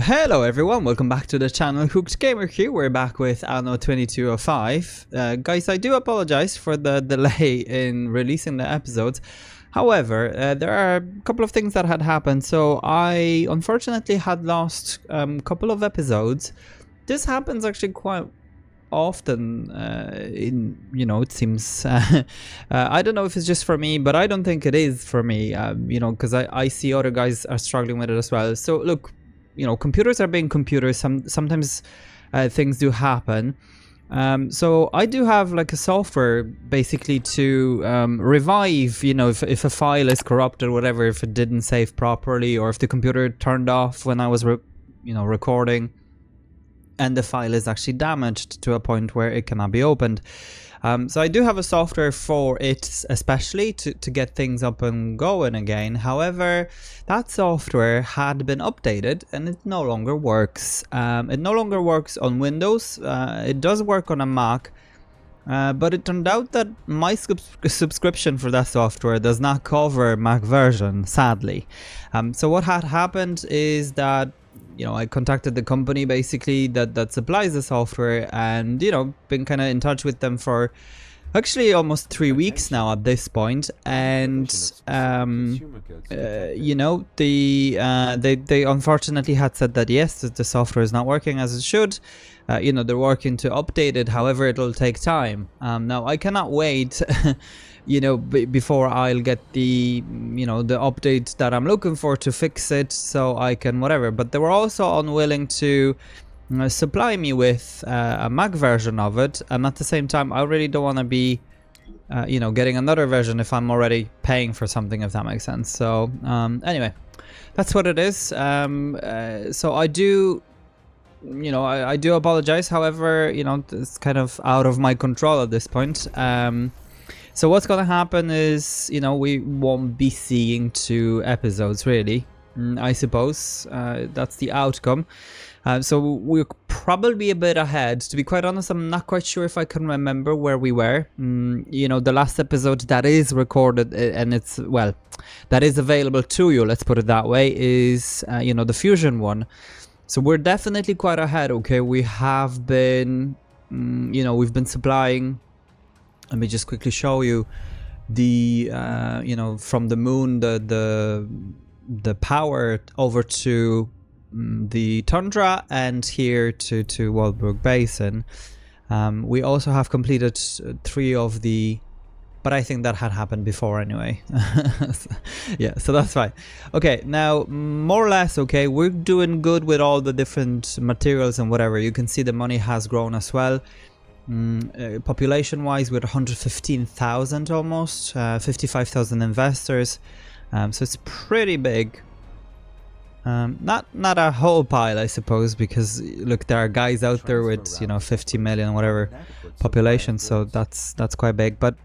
Hello everyone, welcome back to the channel. Hooked Gamer here. We're back with Anno 2205. Guys, I do apologize for the delay in releasing the episodes. However, there are a couple of things that had happened. So I unfortunately had lost a couple of episodes. This happens actually quite often it seems I don't know if it's just for me, but I don't think it is for me, because I see other guys are struggling with it as well. So look, computers are being computers. Sometimes things do happen. So I do have like a software basically to revive, if a file is corrupted, whatever, if it didn't save properly, or if the computer turned off when I was recording and the file is actually damaged to a point where it cannot be opened. So I do have a software for it, especially to get things up and going again. However, that software had been updated and it no longer works. It no longer works on Windows. It does work on a Mac. But it turned out that my subscription for that software does not cover Mac version, sadly. So what had happened is that I contacted the company basically that supplies the software, and been kind of in touch with them for actually almost 3 weeks now at this point. And they unfortunately had said that yes, the software is not working as it should. They're working to update it. However, it'll take time. Now I cannot wait before I'll get the the update that I'm looking for to fix it, so I can whatever. But they were also unwilling to supply me with a Mac version of it, and at the same time I really don't want to be getting another version if I'm already paying for something, if that makes sense. So anyway, that's what it is. So I do I do apologize. However, it's kind of out of my control at this point. So what's gonna happen is, we won't be seeing 2 episodes really. I suppose that's the outcome. So we'll probably be a bit ahead. To be quite honest, I'm not quite sure if I can remember where we were. The last episode that is recorded and that is available to you, let's put it that way, is the fusion one. So we're definitely quite ahead. Okay, we have been we've been supplying. Let me just quickly show you the from the moon, the power over to the Tundra, and here to Walbruck Basin. We also have completed 3 of the, but I think that had happened before anyway. Yeah, so that's fine. Okay, now more or less, okay, we're doing good with all the different materials and whatever. You can see the money has grown as well. Population wise, we're 115,000 almost, 55,000 investors, so it's pretty big. Not a whole pile, I suppose, because look, there are guys out there with 50 million whatever population, so that's quite big. But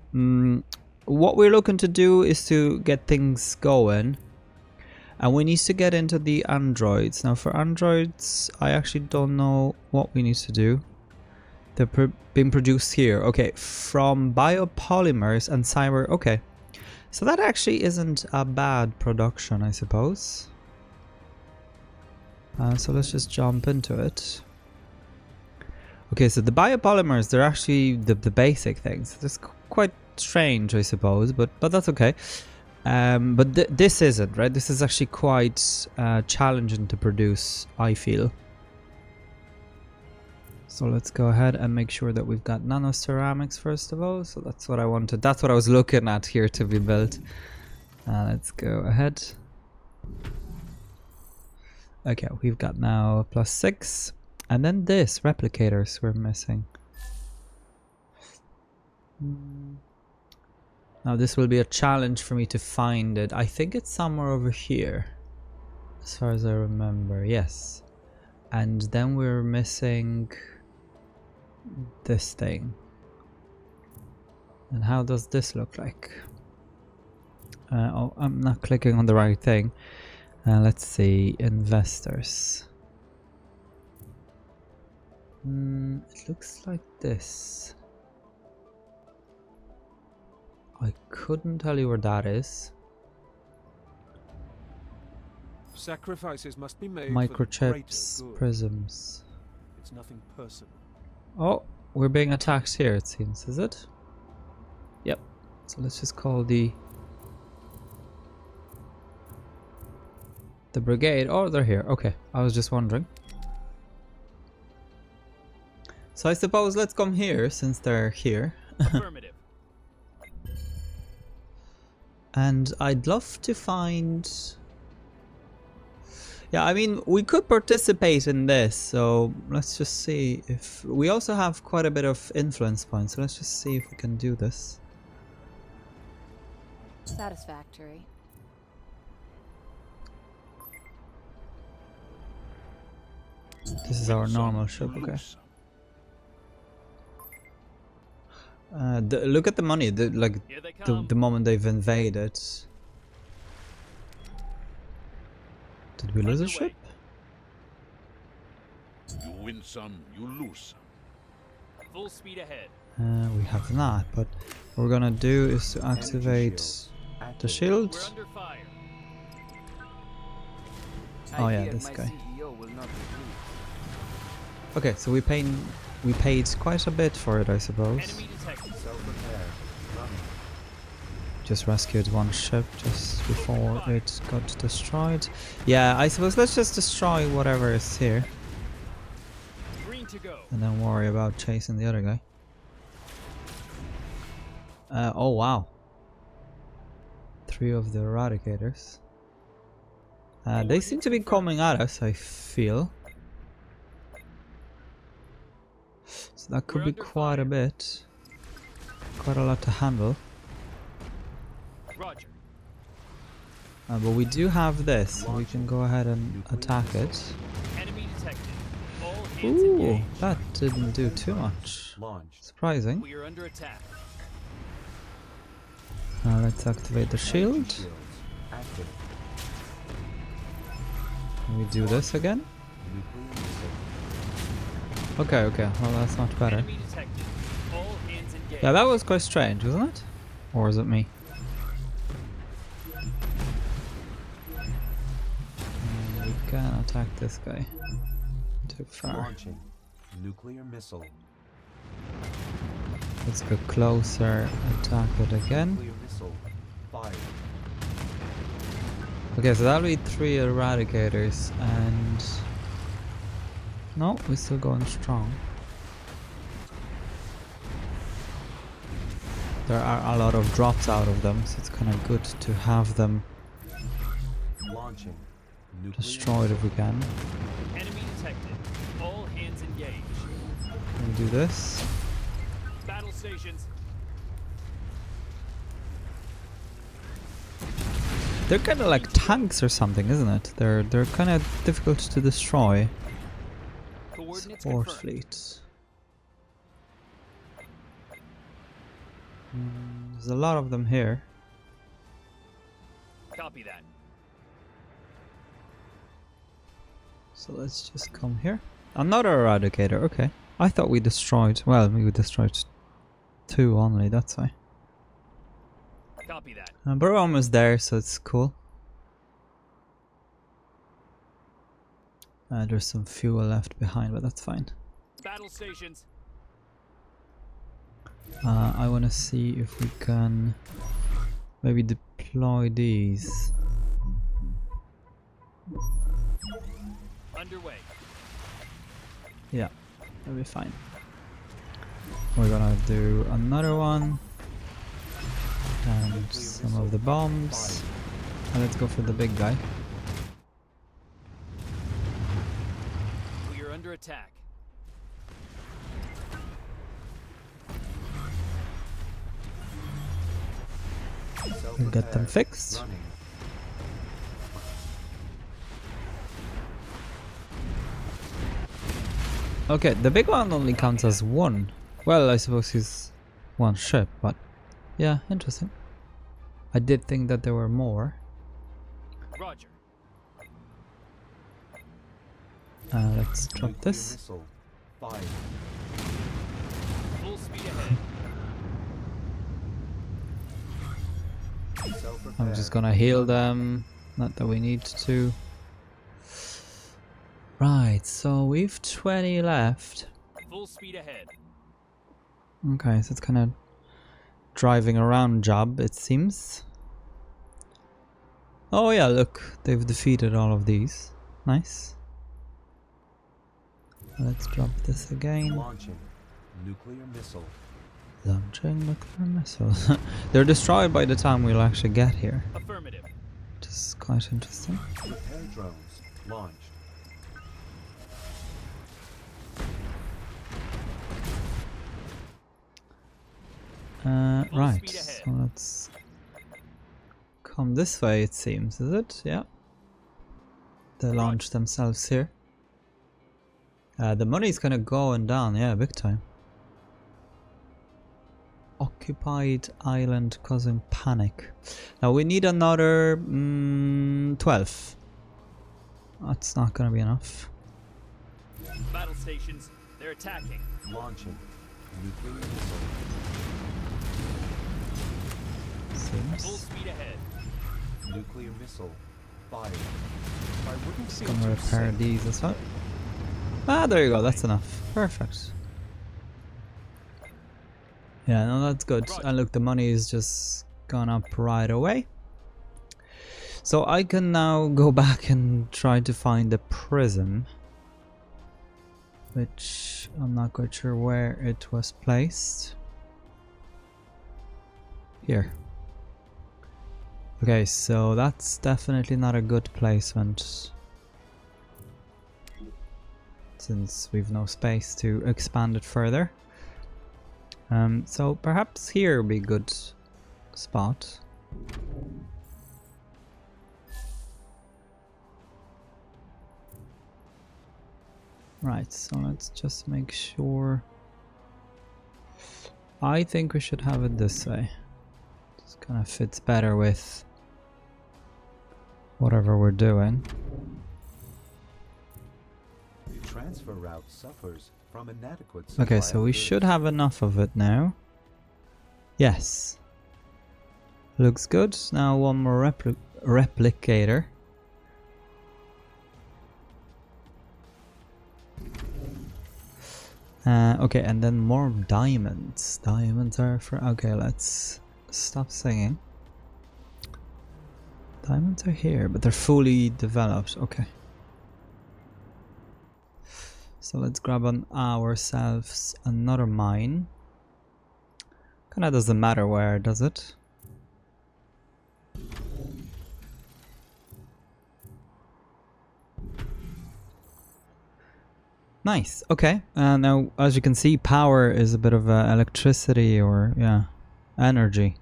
what we're looking to do is to get things going, and we need to get into the androids. Now for androids, I actually don't know what we need to do. They're being produced here. Okay, from biopolymers and cyber. Okay, so that actually isn't a bad production, I suppose. So let's just jump into it. Okay, so the biopolymers, they're actually the basic things. It's quite strange, I suppose, but that's okay. But this isn't, right? This is actually quite challenging to produce, I feel. So let's go ahead and make sure that we've got nano ceramics first of all. So that's what I wanted. That's what I was looking at here to be built. Let's go ahead. Okay, we've got now +6. And then this, replicators we're missing. Now this will be a challenge for me to find it. I think it's somewhere over here, as far as I remember, yes. And then we're missing this thing. And how does this look like? Oh, I'm not clicking on the right thing. Let's see, investors. It looks like this. I couldn't tell you where that is. Sacrifices must be made. Microchips, For the prisms. it's nothing personal. Oh, we're being attacked here, it seems, is it? Yep. So let's just call the brigade. Oh, they're here. Okay, I was just wondering. So I suppose let's come here since they're here. Affirmative. And I'd love to find... Yeah, I mean, we could participate in this, so let's just see if... We also have quite a bit of influence points, so let's just see if we can do this. Satisfactory. This is our normal ship, okay. Look at the money, the moment they've invaded. Did we lose a ship? You win some, you lose some. Full speed ahead. We have not, but what we're gonna do is to activate the shield. We're under fire. Oh yeah, this guy. Okay, so we paid quite a bit for it, I suppose. Enemy detected. Just rescued one ship just before it got destroyed. Yeah, I suppose let's just destroy whatever is here. Green to go. And then worry about chasing the other guy. Oh wow. 3 of the eradicators. They seem to be coming at us, I feel. So that could be quite a bit. Quite a lot to handle. Roger. But we do have this, so we can go ahead and attack it. Enemy detected. All hands Ooh, engaged. that didn't do too much. Surprising. We are under attack. Let's activate the shield. Can we do this again? Okay, well that's not better. Enemy detected. All hands engaged. Yeah, that was quite strange, wasn't it? Or is it me? We can attack this guy. Too far. Launching nuclear missile. Let's go closer, attack it again. Nuclear missile fired. Okay, so that'll be 3 eradicators and... No, we're still going strong. There are a lot of drops out of them, so it's kind of good to have them Launching nuclear destroyed if we can. Enemy detected. All hands engaged. Can we do this? Battle stations. They're kind of like tanks or something, isn't it? They're kind of difficult to destroy. Coordinates Support confirmed. fleet. There's a lot of them here. Copy that. So let's just come here. Another eradicator, okay. I thought we destroyed, well, we destroyed 2 only, that's why. Copy that. But we're almost there, so it's cool. There's some fuel left behind, but that's fine. Battle stations. I want to see if we can maybe deploy these. Underway. Yeah, that'll be fine. We're gonna do another one. And some of the bombs. And let's go for the big guy. We are under attack. We'll get them fixed. running. Okay, the big one only counts as 1. Well, I suppose he's 1 ship, but yeah, interesting. I did think that there were more. Roger. Let's drop Nuclear this. missile fired. Full speed ahead. I'm just gonna heal them. Not that we need to. Right, so we've 20 left. Full speed ahead. Okay, so it's kind of driving around job, it seems. Oh yeah, look, they've defeated all of these. Nice. Let's drop this again. Launching nuclear missile. Launching nuclear missiles. They're destroyed by the time we'll actually get here, Affirmative. which is quite interesting. Repair drones launched. Full Right, speed ahead. so let's come this way, it seems, is it? Yeah. They launch themselves here. The money's kind of going down, yeah, big time. Occupied island causing panic. Now we need another 12. That's not gonna be enough. Battle stations. They're attacking. Launching nuclear missile. Full Seems. speed ahead. Nuclear missile fired. I wouldn't seem Gonna to repair say these as well. Ah, there you go, that's enough. Perfect. Yeah, no, that's good. And look, the money is just gone up right away. So I can now go back and try to find the prism, which I'm not quite sure where it was placed. Here. Okay, so that's definitely not a good placement, since we've no space to expand it further. So perhaps here would be a good spot. Right, so let's just make sure. I think we should have it this way. Just kind of fits better with whatever we're doing. The transfer route suffers from inadequate supply Okay, so of we goods. should have enough of it now. Yes. Looks good. Now one more replicator. Okay, and then more diamonds. Diamonds are for... Okay, let's stop singing. Diamonds are here, but they're fully developed. Okay. So let's grab on ourselves another mine. Kinda doesn't matter where, does it? Nice. Okay. Now, as you can see, power is a bit of electricity or, yeah, energy.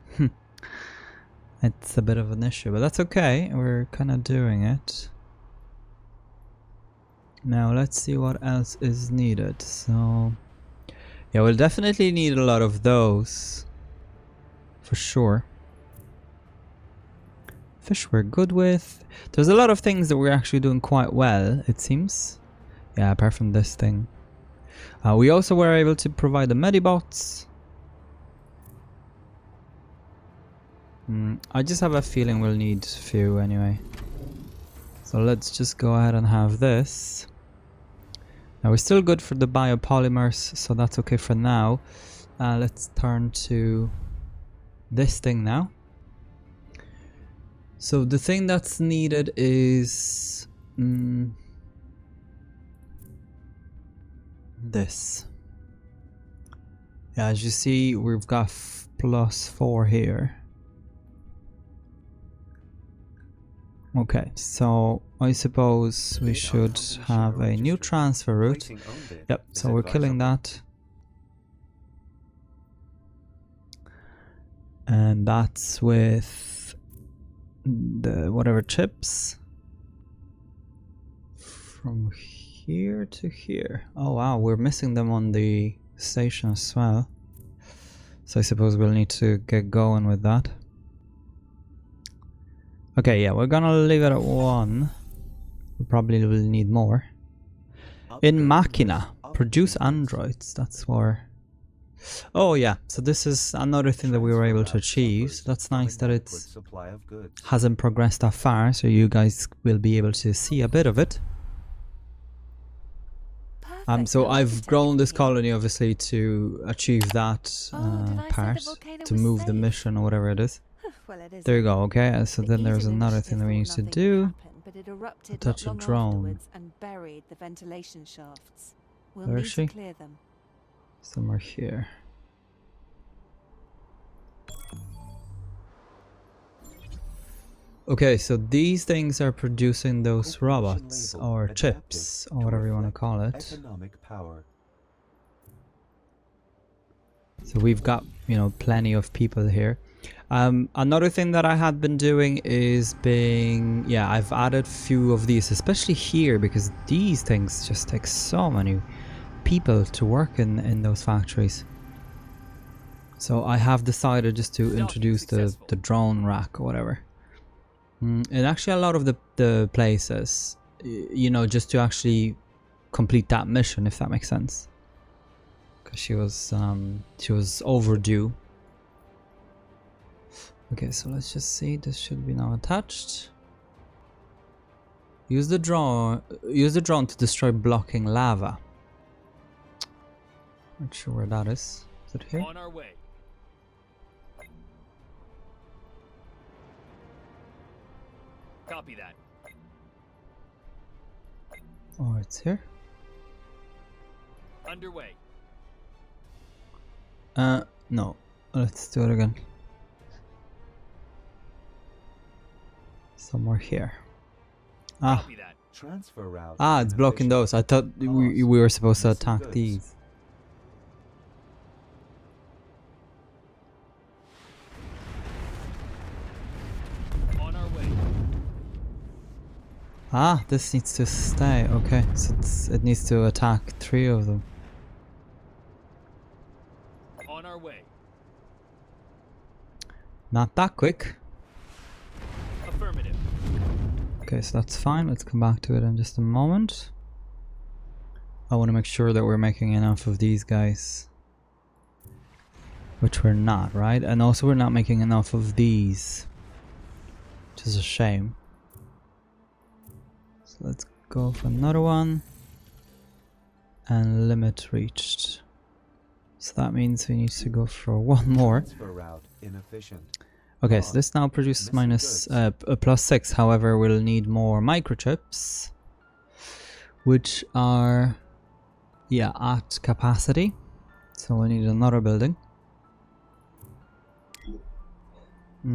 It's a bit of an issue, but that's okay. We're kind of doing it. Now, let's see what else is needed. So, yeah, we'll definitely need a lot of those. For sure. Fish we're good with. There's a lot of things that we're actually doing quite well, it seems. Yeah, apart from this thing. We also were able to provide the medibots. I just have a feeling we'll need a few anyway. So let's just go ahead and have this. Now we're still good for the biopolymers, so that's okay for now. Let's turn to this thing now. So the thing that's needed is this. Yeah, as you see, we've got +4 here. Okay, so I suppose we should have a new transfer route. Placing own bid Yep, is so we're killing advisable. that. And that's with the whatever chips. From here to here. Oh wow, we're missing them on the station as well. So I suppose we'll need to get going with that. Okay, yeah, we're gonna leave it at 1. We probably will need more. In Machina, produce androids. That's where... Oh yeah, so this is another thing that we were able to achieve. So that's nice that it Supply of goods. hasn't progressed that far, so you guys will be able to see a bit of it. So I've grown this colony obviously to achieve that part, to move the mission or whatever it is. Well, it is. There you go. Okay, so The then there's evil another thing that we need to initiative thought do. nothing would happen, but it erupted Touch a not long drone. afterwards and buried the ventilation shafts. We'll Where is need she? to clear them. Somewhere here. Okay, so these things are producing those Operation robots label or adapted chips or whatever you want to reflect call it. Economic power. So we've got, you know, plenty of people here. Another thing that I had been doing is I've added few of these, especially here, because these things just take so many people to work in those factories. So I have decided just to introduce the drone rack or whatever. And actually a lot of the places, you know, just to actually complete that mission, if that makes sense. Because she was overdue. Okay, so let's just see. This should be now attached. Use the drone to destroy blocking lava. Not sure where that is. Is it here? On our way. Copy that. Oh, it's here. Underway. No. Let's do it again. Somewhere here. Copy that. Transfer route. It's blocking those. I thought we were supposed to attack these. On our way. This needs to stay. Okay, so it needs to attack 3 of them. On our way. Not that quick. Affirmative. Okay, so that's fine. Let's come back to it in just a moment. I want to make sure that we're making enough of these guys. Which we're not, right? And also we're not making enough of these. Which is a shame. So let's go for another one. And limit reached. So that means we need to go for one more. Transfer route inefficient. Okay, so this now produces minus +6. However, we'll need more microchips, which are at capacity. So we need another building.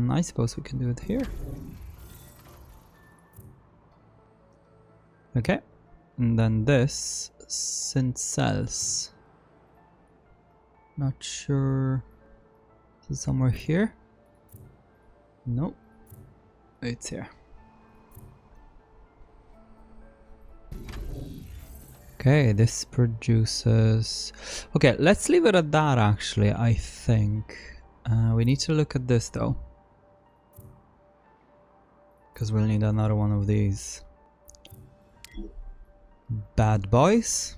I suppose we can do it here. Okay, and then this synth cells. Not sure. Is it somewhere here? Nope. It's here. Okay, this produces... Okay, let's leave it at that actually, I think. We need to look at this though. Because we'll need another one of these. Bad boys.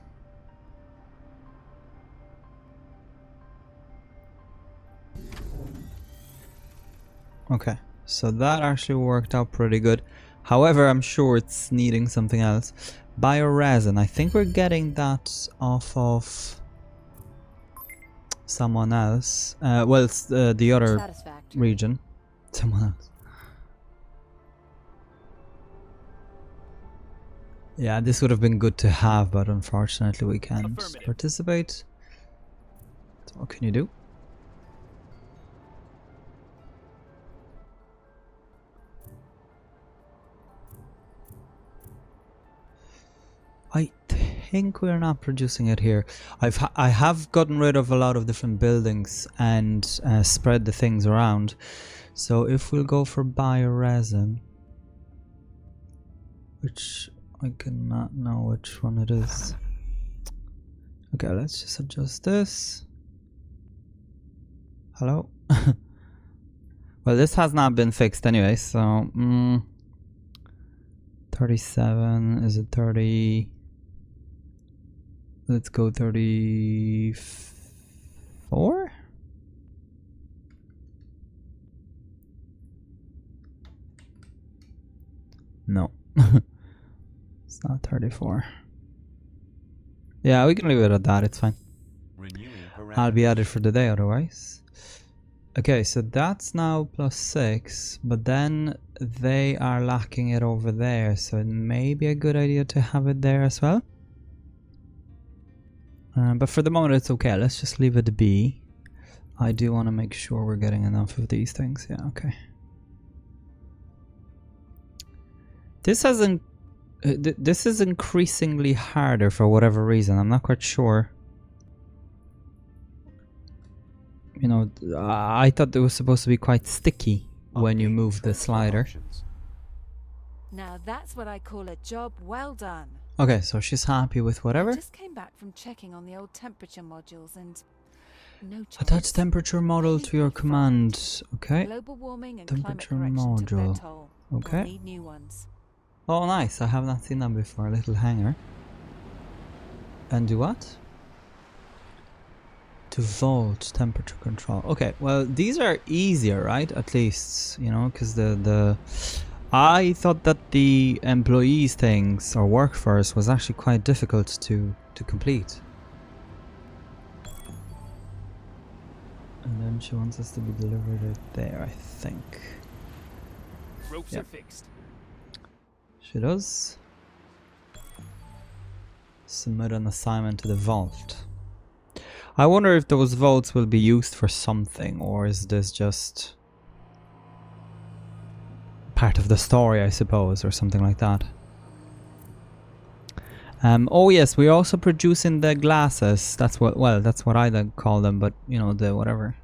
Okay, so that actually worked out pretty good. However, I'm sure it's needing something else. Bioresin, I think we're getting that off of someone else. Well, it's the other region. Someone else. Yeah, this would have been good to have, but unfortunately we can't participate. So what can you do? I think we're not producing it here. I have gotten rid of a lot of different buildings and spread the things around. So if we'll go for bioresin, which I cannot know which one it is. Okay, let's just adjust this. Hello? Well, this has not been fixed anyway, so 37, is it 30? Let's go 34? No. It's not 34. Yeah, we can leave it at that. It's fine. Renewing I'll be parameters. at it for the day otherwise. Okay, so that's now +6, but then they are lacking it over there, so it may be a good idea to have it there as well. But for the moment it's okay, let's just leave it be. I do want to make sure we're getting enough of these things. Yeah, okay. This hasn't... this is increasingly harder for whatever reason. I'm not quite sure. You know, I thought it was supposed to be quite sticky when you Update move the transfer slider. options. Now that's what I call a job well done. Okay, so she's happy with I whatever. just came back from checking on the old temperature modules and no choice. Attach temperature model to your command. Okay. Global warming and Temperature climate correction took their module. toll. Okay. We'll need new ones. Oh, nice. I have not seen that before. A little hanger. And do what? To vault temperature control. Okay, well, these are easier, right? At least, you know, because I thought that the employees things or workforce was actually quite difficult to complete. And then she wants us to be delivered it there, I think. Ropes Yeah. are fixed. She does. Submit an assignment to the vault. I wonder if those vaults will be used for something, or is this just part of the story, I suppose, or something like that. Oh yes, we're also producing the glasses. That's what, well, that's what I like call them, but you know, the whatever.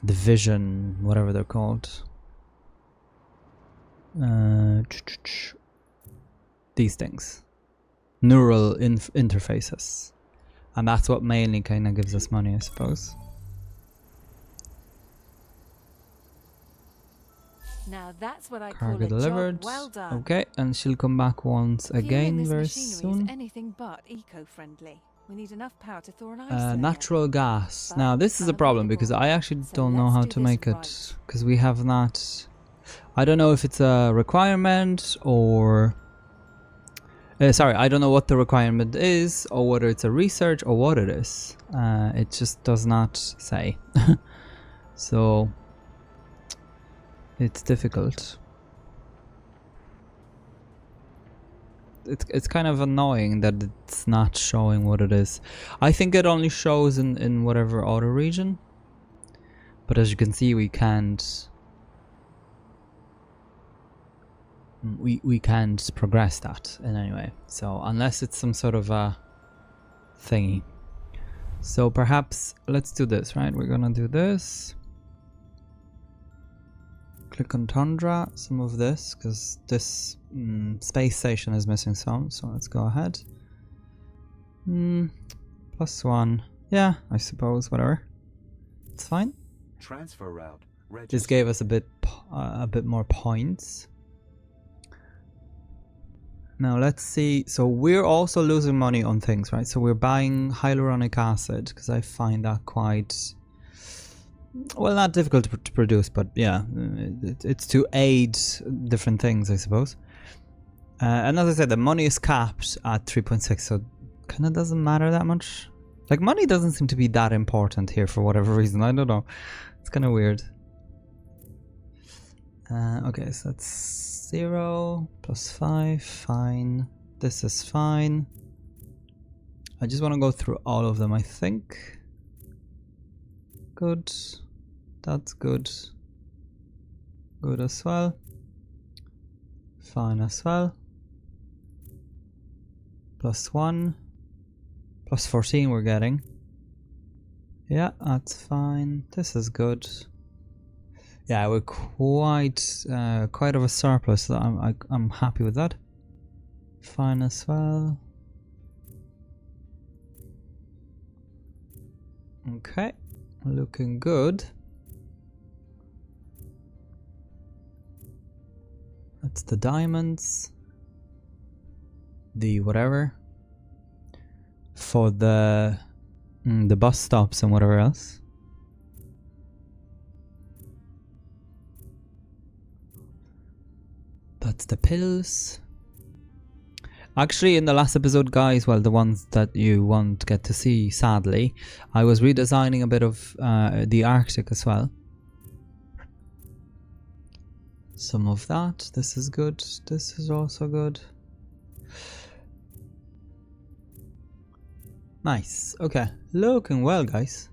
The vision, whatever they're called. These things. Neural interfaces. And that's what mainly kind of gives us money, I suppose. Now that's what I Cargo call a delivered. job well done. Okay, and she'll come back once Fueling again this very machinery soon. is anything but eco-friendly. We need enough power to thaw an ice layer. Natural gas. But Now this is a problem because I actually So don't know let's how do to this make right. it, because we have not. I don't know if it's a requirement or. Sorry, I don't know what the requirement is, or whether it's a research or what it is. It just does not say. So it's difficult. It's kind of annoying that it's not showing what it is. I think it only shows in whatever other region. But as you can see, we can't. We can't progress that in any way. So unless it's some sort of a thingy. So perhaps let's do this, right? We're gonna do this. Click on Tundra, some of this, because this space station is missing some, so let's go ahead. +1. Yeah, I suppose, whatever. It's fine. Transfer route. This Register. gave us a bit more points. Now let's see. So we're also losing money on things, right? So we're buying hyaluronic acid because I find that quite, well, not difficult to produce, but yeah, it's to aid different things, I suppose. And as I said, the money is capped at 3.6, so kind of doesn't matter that much. Like, money doesn't seem to be that important here for whatever reason. I don't know. It's kind of weird. Okay, so that's 0 +5, fine. This is fine. I just want to go through all of them, I think. Good. That's good. Good as well. Fine as well. +1. +14 we're getting. Yeah, that's fine. This is good. Yeah, we're quite of a surplus, so I'm happy with that. Fine as well. Okay, looking good. That's the diamonds. The whatever. For the bus stops and whatever else. That's the pills. Actually, in the last episode, guys, well, the ones that you won't get to see, sadly, I was redesigning a bit of the Arctic as well. Some of that. This is good. This is also good. Nice. Okay. Looking well, guys.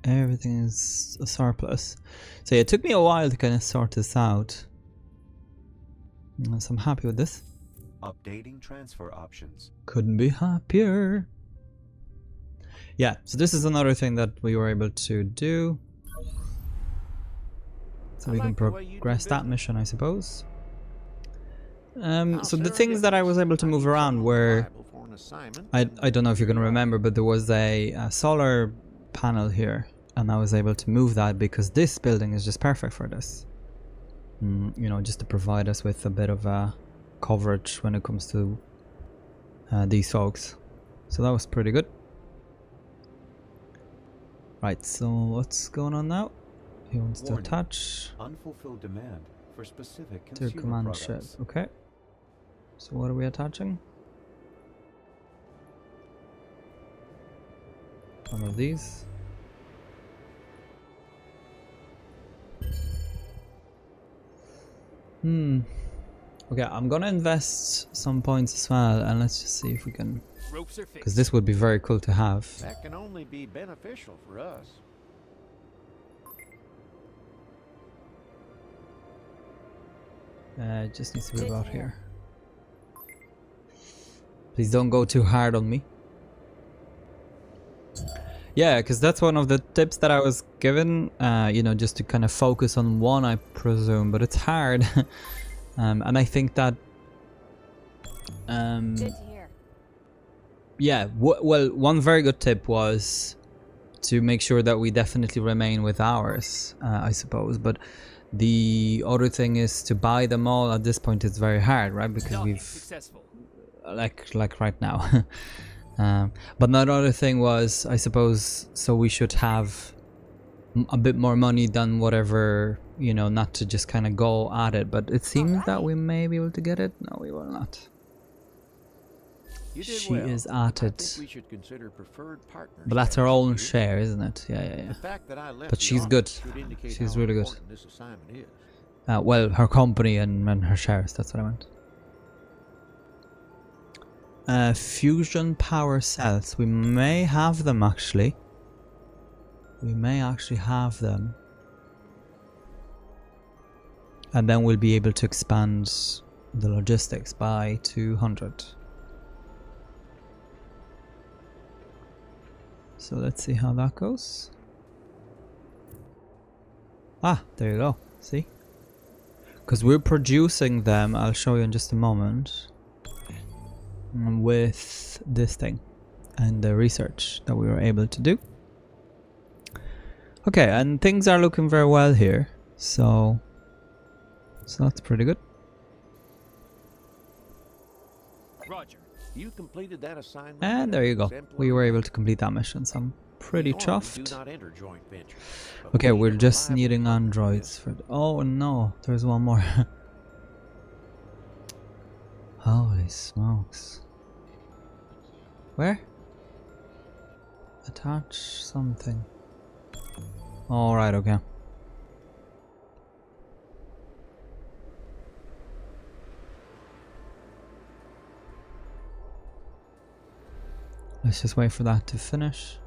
Everything is a surplus. So yeah, it took me a while to kind of sort this out. So I'm happy with this. Updating transfer options. Couldn't be happier. Yeah, so this is another thing that we were able to do. So we can progress that mission, I suppose. So the things that I was able to move around were... I don't know if you can remember, but there was a solar panel here. And I was able to move that because this building is just perfect for this. You know, just to provide us with a bit of coverage when it comes to these folks. So that was pretty good. Right, so what's going on now? He wants to attach Unfulfilled demand for specific to consumer command products. ship. Okay. So what are we attaching? One of these. Okay, I'm gonna invest some points as well, and let's just see if we can, Ropes are because fixed. this would be very cool to have. That can only be beneficial for us. It just needs to be Good about to here. hear. Please don't go too hard on me. Yeah, because that's one of the tips that I was given, you know, just to kind of focus on one, I presume, but it's hard. And I think that, Good to hear. yeah, well, one very good tip was to make sure that we definitely remain with ours, I suppose. But the other thing is to buy them all at this point is very hard, right? Because Docking we've, successful. like right now. But another thing was, I suppose, so we should have a bit more money than whatever, you know, not to just kind of go at it. But it seems that we may be able to get it. No, we will not. You did She well. is at I it. think we should consider preferred partners. But that's her own You. share, isn't it? Yeah. The fact that I left But the she's office good. should indicate She's how really good. important this assignment is. Well, her company and her shares, that's what I meant. Fusion power cells. We may have them actually. We may actually have them. And then we'll be able to expand the logistics by 200. So let's see how that goes. Ah, there you go. See? Because we're producing them, I'll show you in just a moment, with this thing and the research that we were able to do. Okay, and things are looking very well here, so that's pretty good. Roger. You completed that assignment. And there you go. We were able to complete that mission, so I'm pretty chuffed. Do not enter joint venture, but Okay, we we're need a just reliable needing partner for androids this. for... Oh no, there's one more. Holy smokes. Where? Attach something. Alright, okay. Let's just wait for that to finish.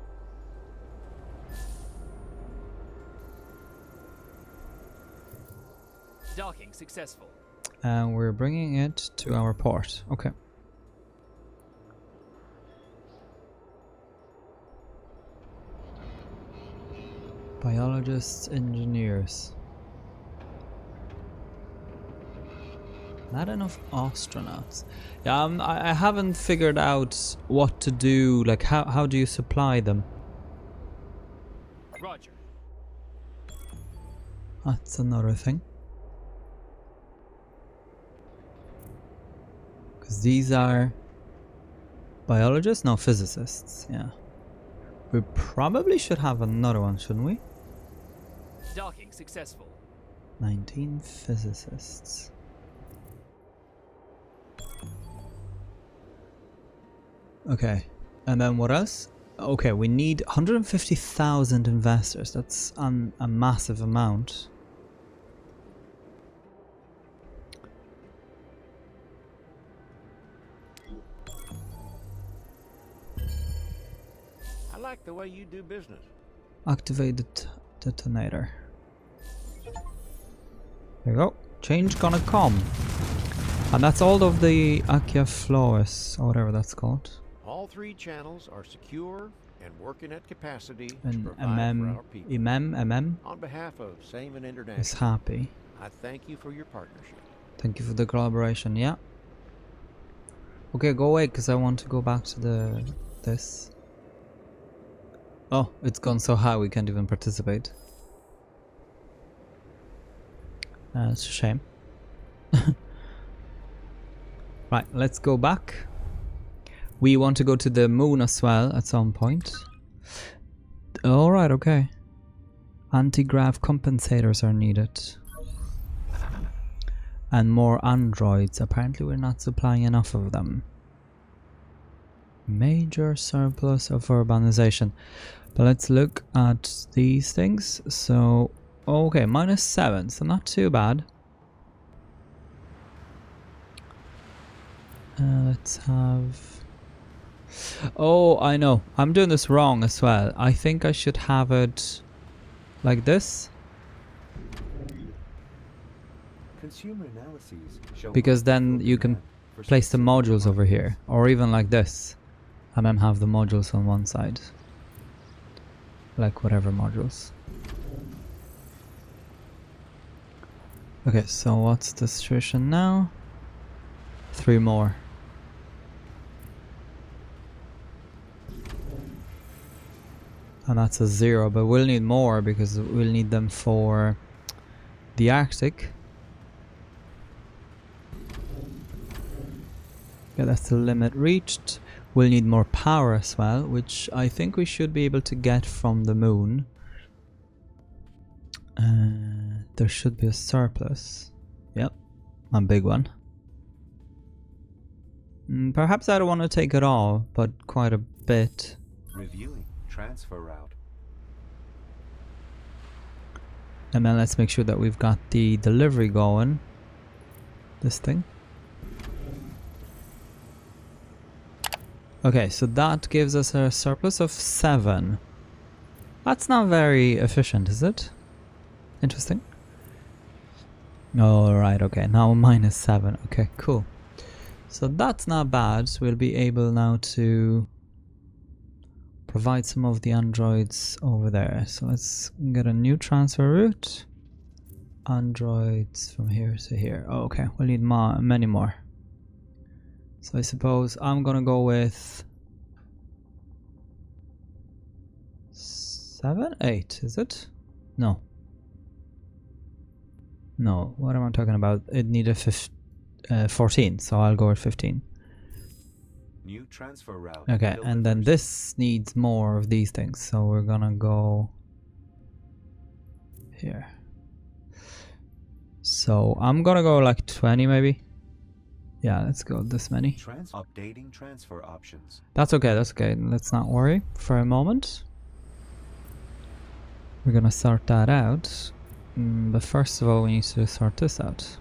Docking successful. And we're bringing it to our port. Okay. Biologists, engineers. Not enough astronauts. Yeah, I haven't figured out what to do. Like, how do you supply them? Roger. That's another thing. Because these are biologists? No, physicists. Yeah. We probably should have another one, shouldn't we? Docking successful. 19 physicists. Okay, and then what else? Okay, we need 150,000 investors. That's a massive amount. I like the way you do business. Activate the detonator. There you go. Change gonna come. And that's all of the Akia Flores, or whatever that's called. All 3 channels are secure and working at capacity to And provide for MM, our people. MM On behalf of Saman is International, happy. I thank you for your partnership. Thank you for the collaboration, yeah. Okay, go away, because I want to go back to this. Oh, it's gone so high we can't even participate. It's a shame. Right, let's go back. We want to go to the moon as well at some point. Alright, okay. Anti-grav compensators are needed. And more androids. Apparently we're not supplying enough of them. Major surplus of urbanization. But let's look at these things. So, okay, -7, so not too bad. Let's have... Oh, I know. I'm doing this wrong as well. I think I should have it like this. Consumer analyses show Because then growing you can demand for place the specific modules over commodities. here. Or even like this. And then have the modules on one side. Like whatever modules. Okay, so what's the situation now? 3 more. And that's a 0, but we'll need more because we'll need them for the Arctic. Okay, that's the limit reached. We'll need more power as well, which I think we should be able to get from the moon. There should be a surplus. Yep, a big one. Perhaps I don't want to take it all, but quite a bit. Reviewing transfer route. And then let's make sure that we've got the delivery going. This thing. Okay, so that gives us a surplus of 7. That's not very efficient, is it? Interesting. Alright, okay, now -7. Okay, cool. So that's not bad. We'll be able now to provide some of the androids over there. So let's get a new transfer route. Androids from here to here. Oh, okay, we'll need many more. So I suppose I'm gonna go with 7, 8, is it? No. No, what am I talking about? It needed 14, so I'll go with 15. New transfer route. Okay, and then this needs more of these things, so we're gonna go here. So I'm gonna go like 20 maybe. Yeah, let's go this many. Updating transfer options. That's okay, that's okay. Let's not worry for a moment. We're gonna sort that out. But first of all, we need to sort this out.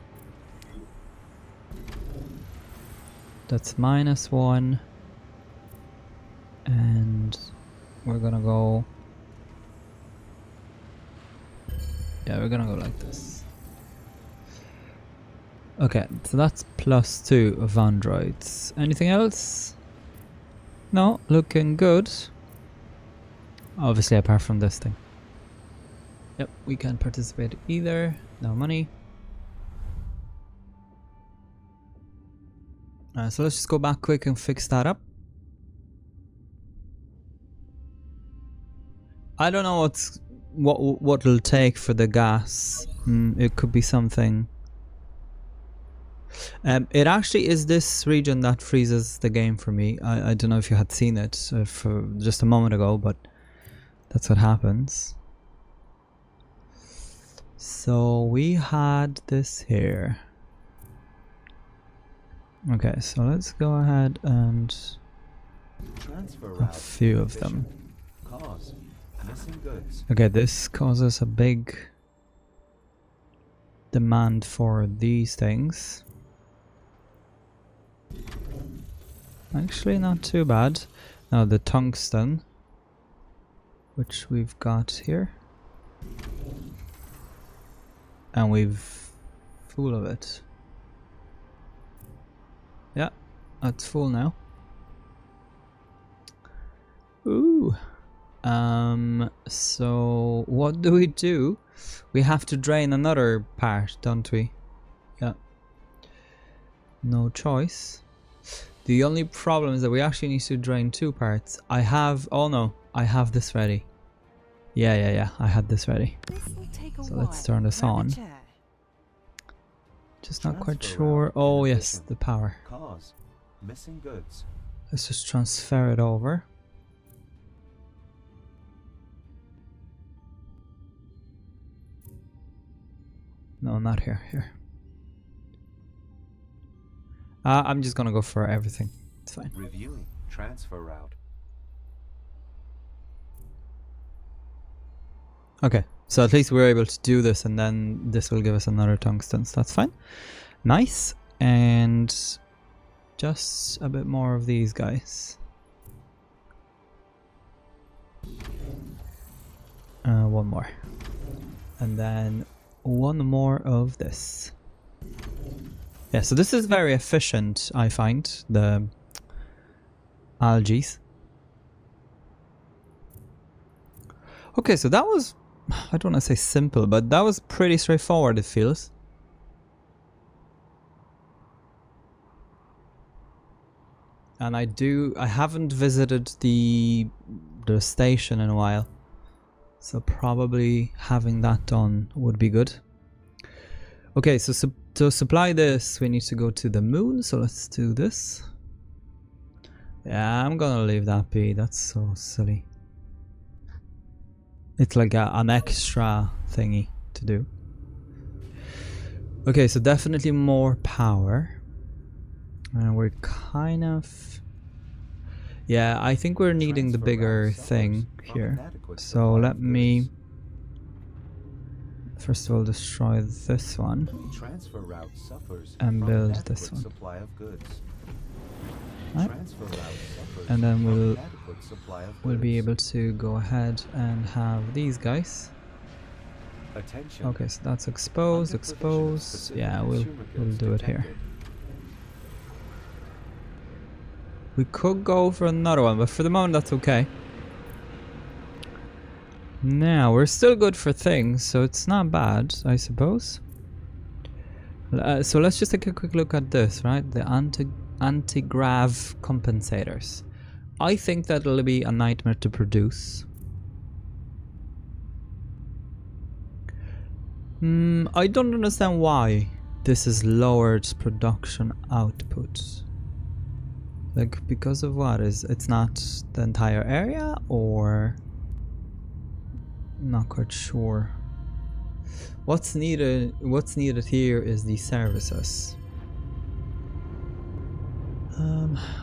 That's -1. And we're gonna go... Yeah, we're gonna go like this. Okay, so that's +2 of androids. Anything else? No, looking good. Obviously, apart from this thing. Yep, we can't participate either. No money. So let's just go back quick and fix that up. I don't know what it'll take for the gas. It could be something. It actually is this region that freezes the game for me. I don't know if you had seen it for just a moment ago, but that's what happens. So we had this here. Okay, so let's go ahead and Transfer A route few of them. inefficient. Cause missing goods. Okay, this causes a big demand for these things. Actually, not too bad. Now the tungsten, which we've got here, and we've full of it. Yeah, that's full now. Ooh. So what do? We have to drain another part, don't we? Yeah. No choice. The only problem is that we actually need to drain 2 parts. I have, oh no, I have this ready. Yeah, I had this ready. This'll take a So while. let's turn this Grab a on. chair. Just not quite Transfer sure. route Oh yes, inefficient. the power. Cause missing goods. Let's just transfer it over. No, not here. Here. I'm just gonna go for everything. It's fine. Reviewing transfer route. Okay, so at least we're able to do this, and then this will give us another tungsten. So that's fine. Nice. And just a bit more of these guys. One more. And then one more of this. Yeah, so this is very efficient, I find, the algae. Okay, so that was, I don't want to say simple, but that was pretty straightforward, it feels. And I haven't visited the station in a while, so probably having that done would be good. Okay, so to supply this, we need to go to the moon, so let's do this. Yeah, I'm gonna leave that be, that's so silly. It's like an extra thingy to do. Okay, so definitely more power. And we're kind of... Yeah, I think we're needing the Transfer bigger route thing suffers from here. inadequate So supply let of me goods. first of all destroy this one. Transfer route suffers And from build inadequate this one. supply of goods. Right. Transfer route suffers And then from we'll inadequate supply of be goods. able to go ahead and have these guys. Attention. Okay, so that's expose, Under provision of expose. specific Yeah, we'll consumer goods do it here. detected. We could go for another one, but for the moment that's okay. Now, we're still good for things, so it's not bad, I suppose. So let's just take a quick look at this, right? The anti-grav compensators. I think that'll be a nightmare to produce. I don't understand why this is lowered production output. Like, because of what? It's not the entire area, or not quite sure. What's needed here is the services.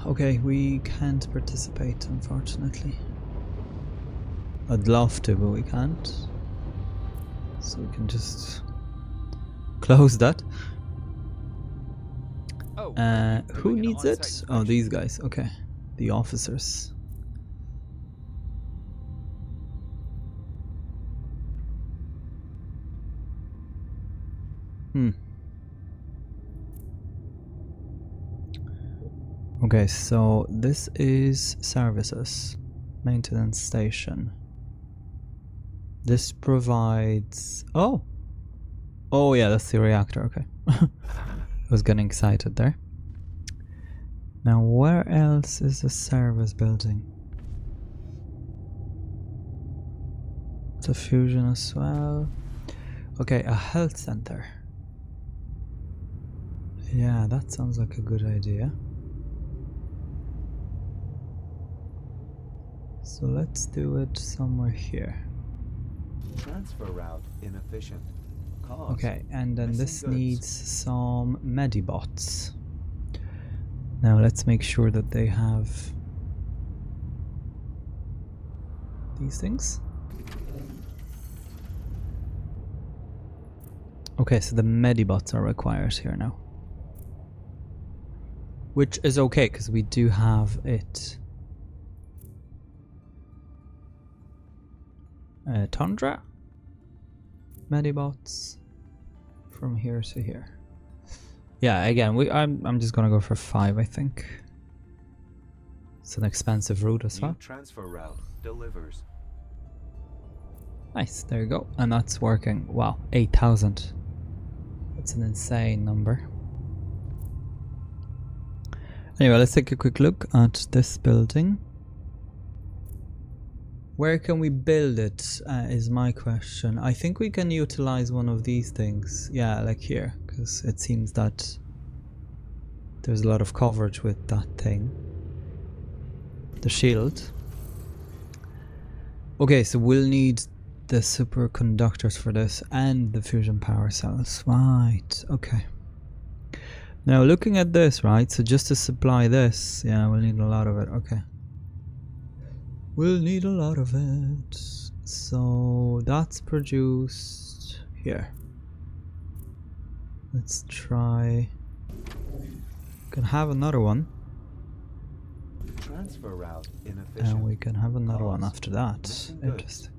Okay, we can't participate, unfortunately. I'd love to, but we can't. So we can just close that. Oh, Who doing an needs it? on-site Oh, inspection. these guys. Okay, the officers. Okay, so this is services, maintenance station. This provides... Oh yeah, that's the reactor, okay. I was getting excited there. Now, where else is the service building? It's a fusion as well. Okay, a health center. Yeah, that sounds like a good idea. So let's do it somewhere here. Transfer route inefficient. Cause Okay, and then missing this goods. needs some medibots. Now let's make sure that they have these things. Okay, so the medibots are required here now. Which is okay, because we do have it. Tundra? Medibots. From here to here. Yeah, again, I'm just gonna go for 5, I think. It's an expensive route as well. New transfer route delivers. Nice, there you go. And that's working. Wow, 8,000. That's an insane number. Anyway, let's take a quick look at this building. Where can we build it, is my question. I think we can utilize one of these things. Yeah, like here, because it seems that there's a lot of coverage with that thing. The shield. Okay, so we'll need the superconductors for this and the fusion power cells. Right, okay. Now looking at this, right, so just to supply this, yeah, we'll need a lot of it, okay. We'll need a lot of it. So that's produced here. Let's try. Can have another one. Transfer route inefficient. And we can have another one after that. Interesting.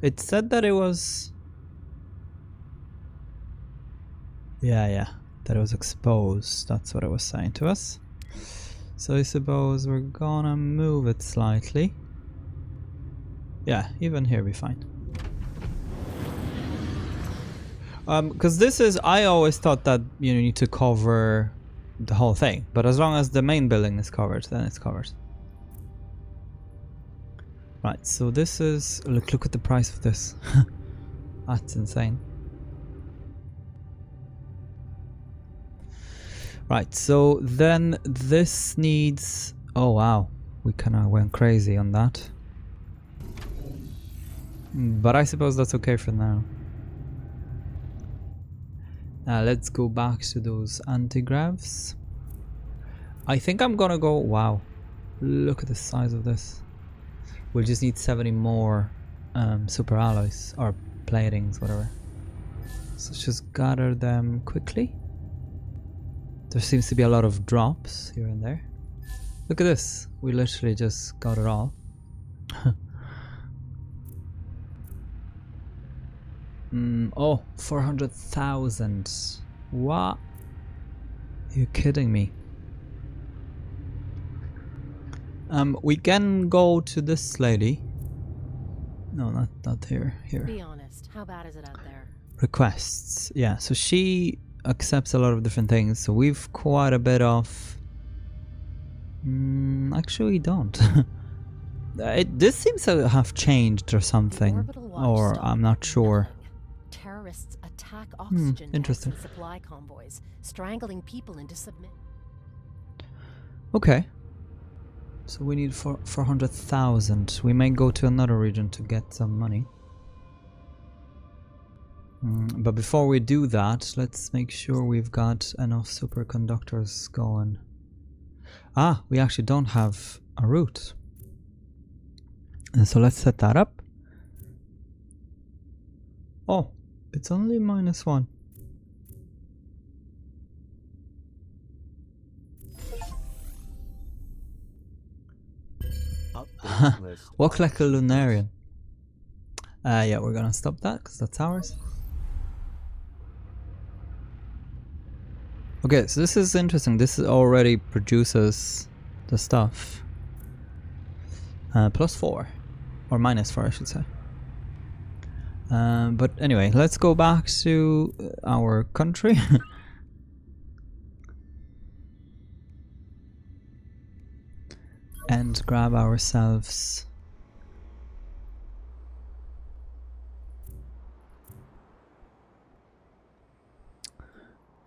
It said that it was. Yeah, that it was exposed. That's what it was saying to us. So I suppose we're gonna move it slightly. Yeah, even here we fine. Because this is, I always thought that you need to cover the whole thing, but as long as the main building is covered, then it's covered. Right, so this is, look at the price of this. That's insane. Right, so then this needs... Oh wow, we kind of went crazy on that. But I suppose that's okay for now. Now let's go back to those anti-gravs. I think I'm gonna go... Wow, look at the size of this. We'll just need 70 more super alloys, or platings, whatever. So let's just gather them quickly. There seems to be a lot of drops here and there. Look at this. We literally just got it all. Oh, 400,000. What? Are you kidding me? We can go to this lady. No, not here. Here. Be honest, how bad is it out there? Requests. Yeah, so she accepts a lot of different things, so we've quite a bit of... actually we don't. This seems to have changed or something, or I'm not sure. Terrorists attack oxygen interesting. tanks and supply convoys, strangling people into submit. Okay. So we need 400,000. We may go to another region to get some money. But before we do that, let's make sure we've got enough superconductors going. Ah, we actually don't have a route. And so let's set that up. Oh, it's only -1. Walk like a lunarian. Yeah, we're gonna stop that because that's ours. Okay, so this is interesting. This already produces the stuff. +4. Or -4, I should say. But anyway, let's go back to our country. And grab ourselves...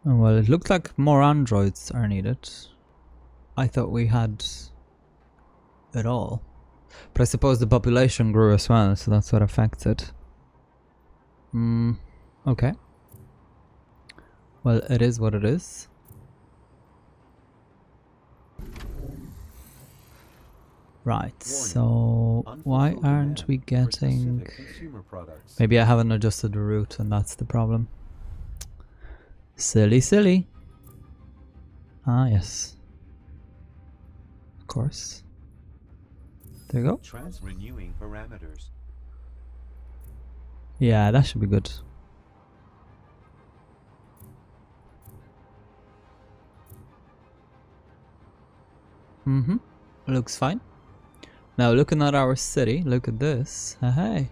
Oh, well, it looked like more androids are needed. I thought we had it all. But I suppose the population grew as well, so that's what affects it. Okay. Well, it is what it is. Right, so why Unfulfilled aren't we demand for getting... specific consumer products. Maybe I haven't adjusted the route and that's the problem. Silly, silly. Ah, yes. Of course. There you go. Renewing parameters. Yeah, that should be good. Mm-hmm. Looks fine. Now looking at our city, look at this. Hey.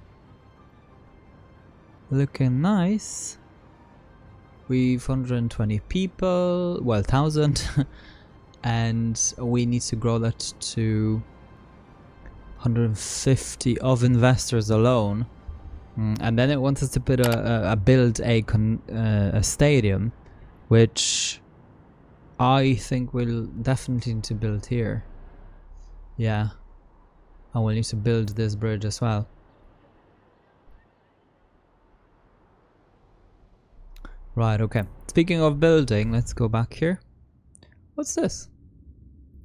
Looking nice. We've 120 people, well 1,000. And we need to grow that to 150 of investors alone. And then it wants us to put build a stadium, which I think we'll definitely need to build here. Yeah. And we'll need to build this bridge as well. Right, okay. Speaking of building, let's go back here. What's this?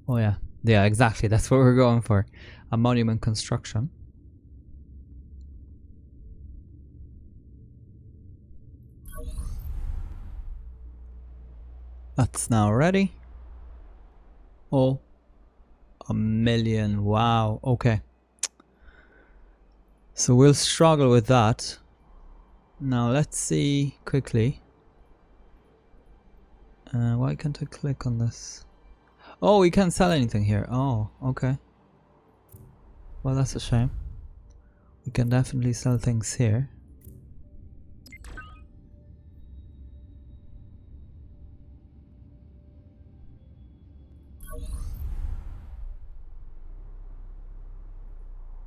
Oh yeah. Yeah, exactly. That's what we're going for. A monument construction. That's now ready. Oh. 1,000,000. Wow. Okay. So we'll struggle with that. Now let's see quickly. Why can't I click on this? Oh, we can't sell anything here. Oh, okay. Well, that's a shame. We can definitely sell things here.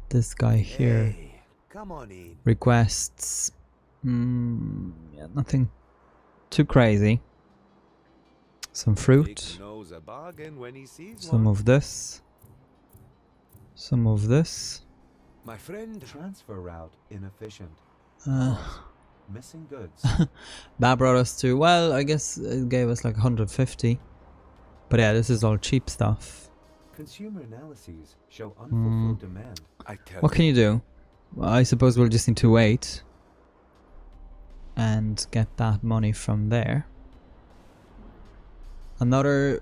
This guy here Hey, come on in. requests yeah, nothing too crazy. Some fruit, Knows a bargain when he sees some one. of this, some of this. My friend, Transfer route inefficient. Uh, Missing goods. that brought us to, well, I guess it gave us like 150. But yeah, this is all cheap stuff. Consumer analyses show unfulfilled demand. I tell What can you do? Well, I suppose we'll just need to wait and get that money from there. Another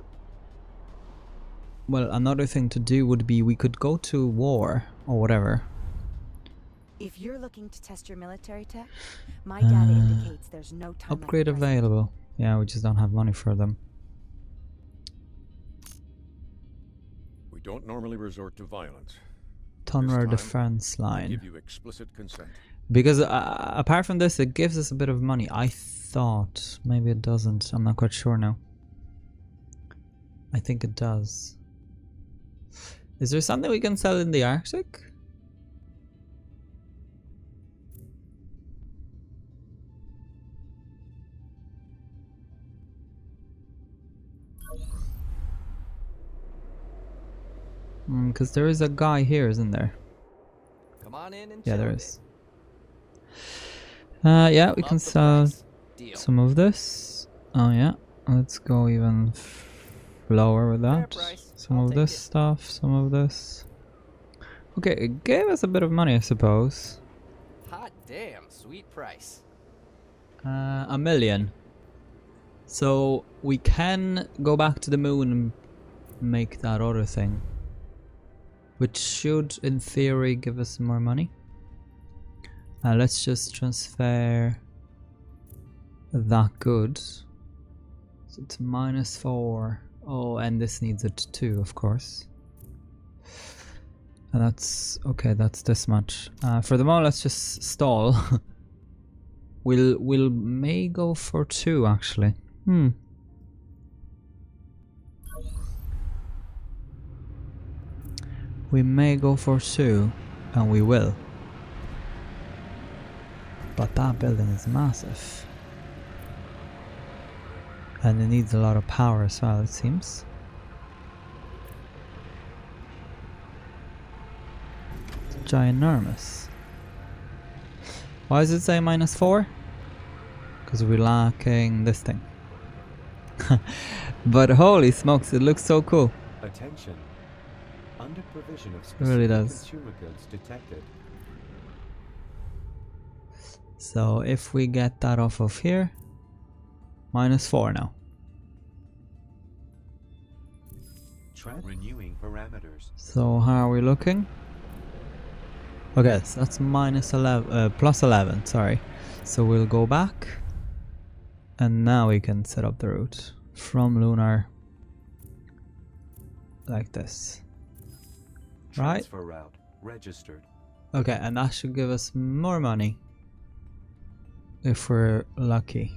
thing to do would be we could go to war or whatever. If you're looking to test your military tech, my data indicates there's no time. like the Upgrade present. available. Yeah, we just don't have money for them. We don't normally resort to violence. Tundra time, defense I line. give you explicit consent. Because apart from this, it gives us a bit of money. I thought maybe it doesn't. I'm not quite sure now. I think it does. Is there something we can sell in the Arctic? Because there is a guy here, isn't there? Come on in and Yeah, chill there a is. Yeah, we bit. can Love the sell price. Deal. some of this. Oh yeah, let's go even lower with Fair that. price. Some I'll of take this it. stuff, some of this. Okay, it gave us a bit of money, I suppose. Hot damn, sweet price. 1,000,000. So we can go back to the moon and make that other thing, which should, in theory, give us more money. Let's just transfer that good. So it's -4. Oh, and this needs it too, of course. And that's okay. That's this much. For the moment, let's just stall. We'll may go for 2 actually. We may go for 2, and we will. But that building is massive. And it needs a lot of power as well, it seems. It's ginormous. Why does it say -4? Because we're lacking this thing. But holy smokes, it looks so cool. Attention. Under provision of It really specific does. consumer goods detected. So if we get that off of here, -4 now. Renewing parameters. So how are we looking? Okay, so that's -11, +11, sorry. So we'll go back, and now we can set up the route from lunar like this. Right? Transfer route registered. Okay, and that should give us more money if we're lucky.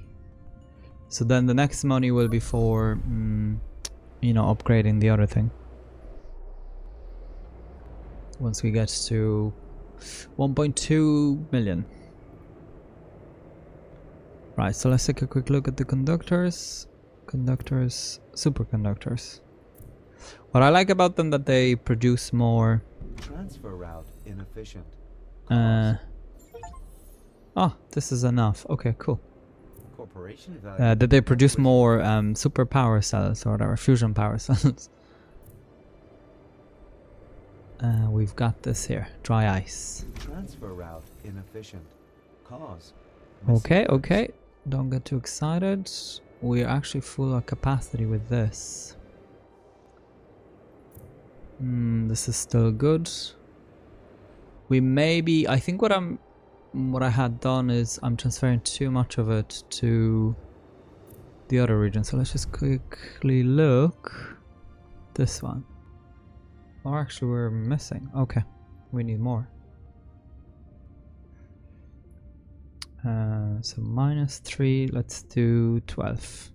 So then the next money will be for, you know, upgrading the other thing. Once we get to 1.2 million. Right, so let's take a quick look at the conductors. Conductors, superconductors. What I like about them that they produce more. Transfer route inefficient. Oh, this is enough. Okay, cool. Corporation value. That they produce more super power cells or whatever, fusion power cells. We've got this here, dry ice. Transfer route inefficient. Cause. Okay, okay. Don't get too excited. We're actually full of capacity with this. This is still good. We maybe, I think what I had done is I'm transferring too much of it to the other region. So let's just quickly look. This one. Or actually we're missing. Okay, we need more. So -3, let's do 12.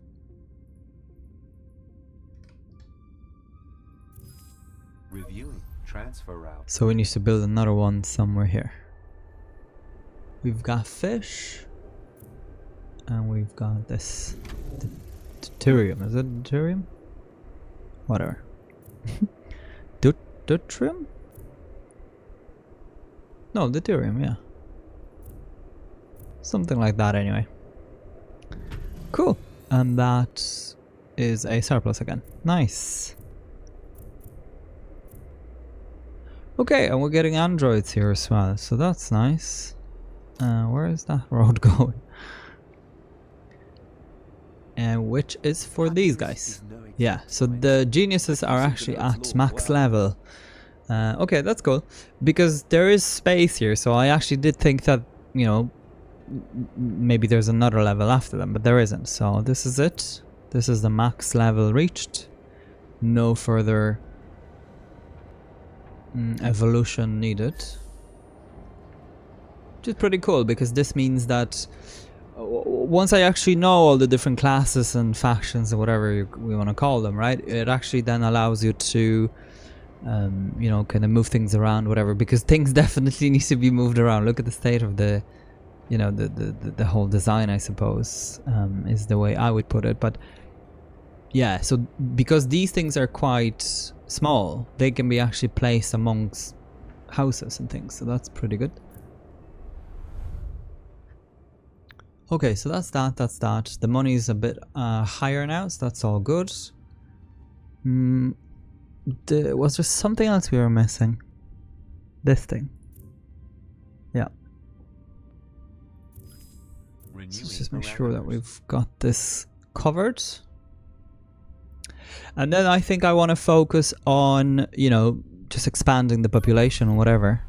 Reviewing transfer route. So we need to build another one somewhere here. We've got fish. And we've got this. Deuterium. Is it deuterium? Whatever. Deuterium? No, deuterium, yeah. Something like that anyway. Cool. And that is a surplus again. Nice. Okay, and we're getting androids here as well, so that's nice. Where is that road going? And which is for these guys. Yeah, so the geniuses are actually at max level. Okay, that's cool. Because there is space here, so I actually did think that, you know, maybe there's another level after them, but there isn't. So this is it. This is the max level reached. No further evolution needed. Which is pretty cool, because this means that once I actually know all the different classes and factions or whatever we want to call them, right? It actually then allows you to, you know, kind of move things around, whatever, because things definitely need to be moved around. Look at the state of the, you know, the whole design, I suppose, is the way I would put it. But yeah, so because these things are quite small, they can be actually placed amongst houses and things, so that's pretty good. Okay, so that's that. The money is a bit higher now, so that's all good. Was there something else we were missing? This thing. Yeah. So let's just make sure that we've got this covered. And then I think I want to focus on, you know, just expanding the population or whatever.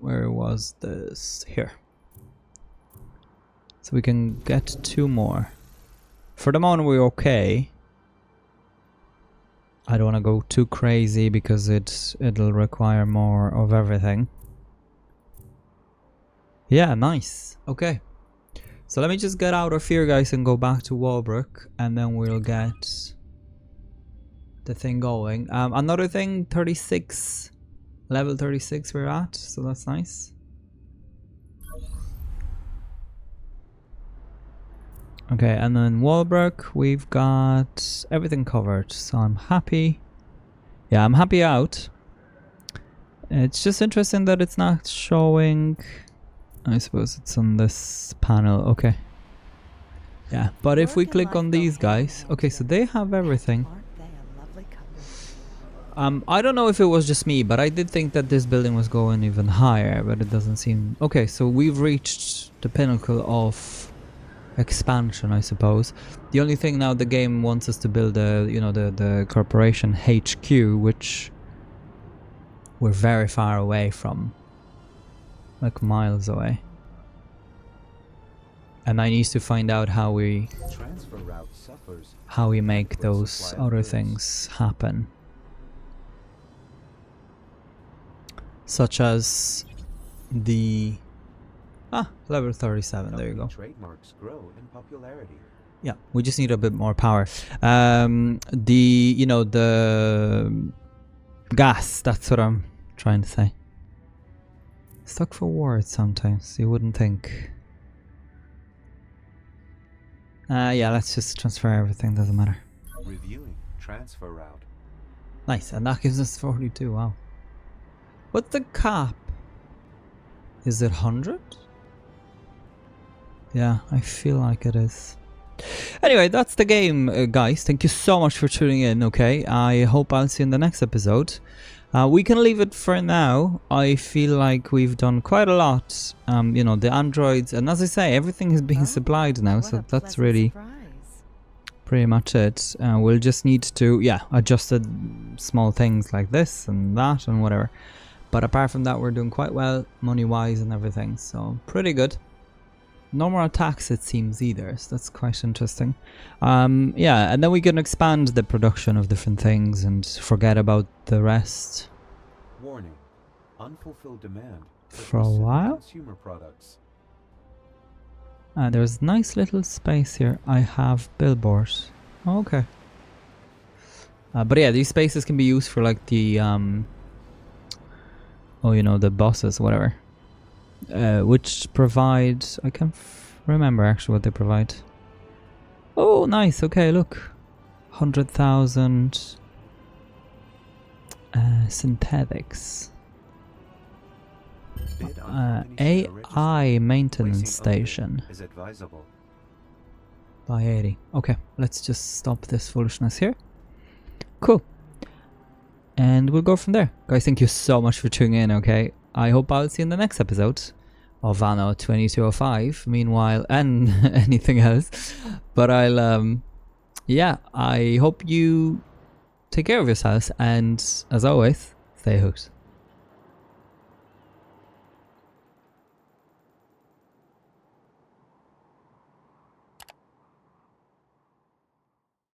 Where was this? Here. So we can get 2 more. For the moment we're okay. I don't want to go too crazy because it'll require more of everything. Yeah, nice. Okay. So let me just get out of here, guys, and go back to Walbruck, and then we'll get the thing going. Another thing, 36. Level 36 we're at, so that's nice. Okay, and then Walbruck, we've got everything covered, so I'm happy. Yeah, I'm happy out. It's just interesting that it's not showing I suppose it's on this panel. Okay. Yeah, but if we Work and click life on go these hand in guys, hand okay, so together. they have everything. Aren't they a lovely couple? I don't know if it was just me, but I did think that this building was going even higher, but it doesn't seem... Okay, so we've reached the pinnacle of expansion, I suppose. The only thing now, the game wants us to build a, you know, the corporation HQ, which we're very far away from. Like miles away. And I need to find out how we Transfer route suffers make from those supply of other goods. things happen. Such as the level 37, there you go. Company trademarks grow in popularity. Yeah, we just need a bit more power. The gas, that's what I'm trying to say. Stuck for words sometimes, you wouldn't think. Yeah, let's just transfer everything, doesn't matter. Reviewing transfer route. Nice, and that gives us 42, wow. What's the cap? Is it 100? Yeah, I feel like it is. Anyway, that's the game, guys. Thank you so much for tuning in, okay? I hope I'll see you in the next episode. We can leave it for now. I feel like we've done quite a lot. The androids, and as I say, everything is being supplied now, What so a that's pleasant really surprise. pretty much it. We'll just need to, adjust the small things like this and that and whatever. But apart from that, we're doing quite well money-wise and everything, so pretty good. No more attacks, it seems, either, so that's quite interesting. And then we can expand the production of different things and forget about the rest Warning. Unfulfilled demand for a specific while. Consumer products. There's nice little space here. I have billboards. Oh, okay. But yeah, these spaces can be used for like the the buses, whatever. Which provide... I can't remember actually what they provide. Oh, nice. Okay, look. 100,000 synthetics. Bid on company share AI register. maintenance Placing open station. is advisable. By 80. Okay, let's just stop this foolishness here. Cool. And we'll go from there. Guys, thank you so much for tuning in, okay? I hope I'll see you in the next episode of Anno 2205. Meanwhile, and anything else. But I hope you take care of yourselves. And as always, stay hooked.